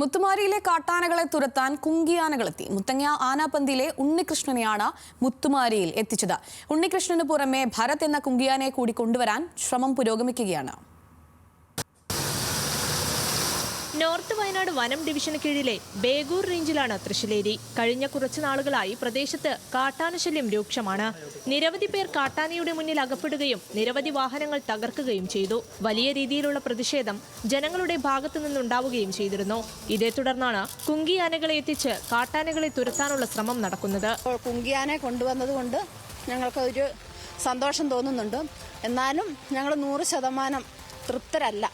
മുത്തുമാരിയിലെ കാട്ടാനകളെ തുരത്താൻ കുങ്കിയാനകളെത്തി. മുത്തങ്ങ ആനാപ്പന്തിയിലെ ഉണ്ണികൃഷ്ണനെയാണ് മുത്തുമാരിയിൽ എത്തിച്ചത്. ഉണ്ണികൃഷ്ണന് പുറമെ ഭരത് എന്ന കുങ്കിയാനയെ കൂടി കൊണ്ടുവരാൻ ശ്രമം പുരോഗമിക്കുകയാണ്. നോർത്ത് വയനാട് വനം ഡിവിഷന് കീഴിലെ ബേഗൂർ റേഞ്ചിലാണ് തൃശ്ശിലേരി. കഴിഞ്ഞ കുറച്ചു നാളുകളായി പ്രദേശത്ത് കാട്ടാനശല്യം രൂക്ഷമാണ്. നിരവധി പേർ കാട്ടാനയുടെ മുന്നിൽ അകപ്പെടുകയും നിരവധി വാഹനങ്ങൾ തകർക്കുകയും ചെയ്തു. വലിയ രീതിയിലുള്ള പ്രതിഷേധം ജനങ്ങളുടെ ഭാഗത്തു നിന്നുണ്ടാവുകയും ചെയ്തിരുന്നു. ഇതേ തുടർന്നാണ് കുങ്കിയാനകളെ എത്തിച്ച് കാട്ടാനകളെ തുരത്താനുള്ള ശ്രമം നടക്കുന്നത്. കുങ്കിയാനെ കൊണ്ടുവന്നതുകൊണ്ട് ഞങ്ങൾക്ക് ഒരു സന്തോഷം തോന്നുന്നുണ്ട്. എന്നാലും ഞങ്ങൾ 100% തൃപ്തരല്ല.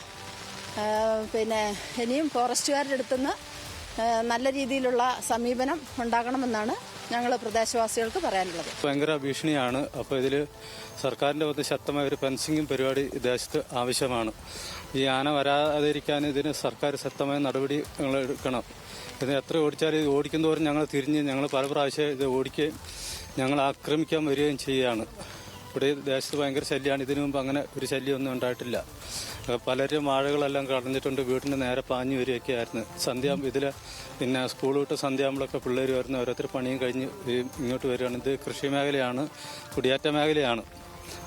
പിന്നെ ഇനിയും ഫോറസ്റ്റുകാരുടെ അടുത്തുനിന്ന് നല്ല രീതിയിലുള്ള സമീപനം ഉണ്ടാകണമെന്നാണ് ഞങ്ങൾ പ്രദേശവാസികൾക്ക് പറയാനുള്ളത്. ഭയങ്കര ഭീഷണിയാണ്. അപ്പോൾ ഇതിൽ സർക്കാരിൻ്റെ ഭാഗത്ത് ശക്തമായ ഒരു ഫെൻസിങ്ങും പരിപാടി ദേശത്ത് ആവശ്യമാണ്. ഈ ആന വരാതിരിക്കാൻ ഇതിന് സർക്കാർ ശക്തമായ നടപടി എടുക്കണം. ഇത് എത്ര ഓടിച്ചാലും ഇത് ഓടിക്കുന്നതോറും ഞങ്ങൾ തിരിഞ്ഞ് ഞങ്ങൾ പല പ്രാവശ്യം ഇത് ഓടിക്കുകയും ഞങ്ങൾ ആക്രമിക്കാൻ വരികയും ചെയ്യുകയാണ്. ഇവിടെ ദേശത്ത് ഭയങ്കര ശല്യമാണ്. ഇതിനു മുമ്പ് അങ്ങനെ ഒരു ശല്യമൊന്നും ഉണ്ടായിട്ടില്ല. പലരും വാഴകളെല്ലാം കടഞ്ഞിട്ടുണ്ട്. വീടിന് നേരെ പാഞ്ഞു വരികയൊക്കെ ആയിരുന്നു. ഇതിൽ പിന്നെ സ്കൂൾ വിട്ട് സന്ധ്യാകുമ്പോഴൊക്കെ പിള്ളേർ വരുന്ന ഓരോരുത്തർ പണിയും കഴിഞ്ഞ് ഇങ്ങോട്ട് വരികയാണ്. ഇത് കൃഷി മേഖലയാണ്, കുടിയേറ്റ മേഖലയാണ്.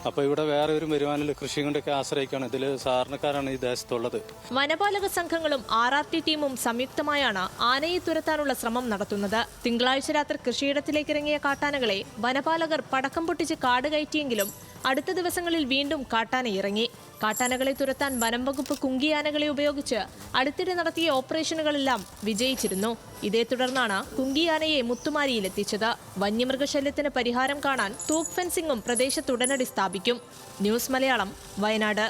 അപ്പോൾ ഇവിടെ വേറെ ഒരു വരുമാനമില്ല. കൃഷി കൊണ്ടൊക്കെ ആശ്രയിക്കുകയാണ്. ഇതിൽ സാധാരണക്കാരാണ് ഈ ദേശത്തുള്ളത്. വനപാലക സംഘങ്ങളും RRT ടീമും സംയുക്തമായാണ് ആനയെ തുരത്താനുള്ള ശ്രമം നടത്തുന്നത്. തിങ്കളാഴ്ച രാത്രി കൃഷിയിടത്തിലേക്ക് ഇറങ്ങിയ കാട്ടാനകളെ വനപാലകർ പടക്കം പൊട്ടിച്ച് കാട് കയറ്റിയെങ്കിലും അടുത്ത ദിവസങ്ങളിൽ വീണ്ടും കാട്ടാന ഇറങ്ങി. കാട്ടാനകളെ തുരത്താൻ വനം വകുപ്പ് കുങ്കിയാനകളെ ഉപയോഗിച്ച് അടുത്തിടെ നടത്തിയ ഓപ്പറേഷനുകളെല്ലാം വിജയിച്ചിരുന്നു. ഇതേ തുടർന്നാണ് കുങ്കിയാനയെ മുത്തുമാരിയിലെത്തിച്ചത്. വന്യമൃഗശല്യത്തിന് പരിഹാരം കാണാൻ തൂക്ക് ഫെൻസിംഗും പ്രദേശത്തുടനടി സ്ഥാപിക്കും. ന്യൂസ് മലയാളം, വയനാട്.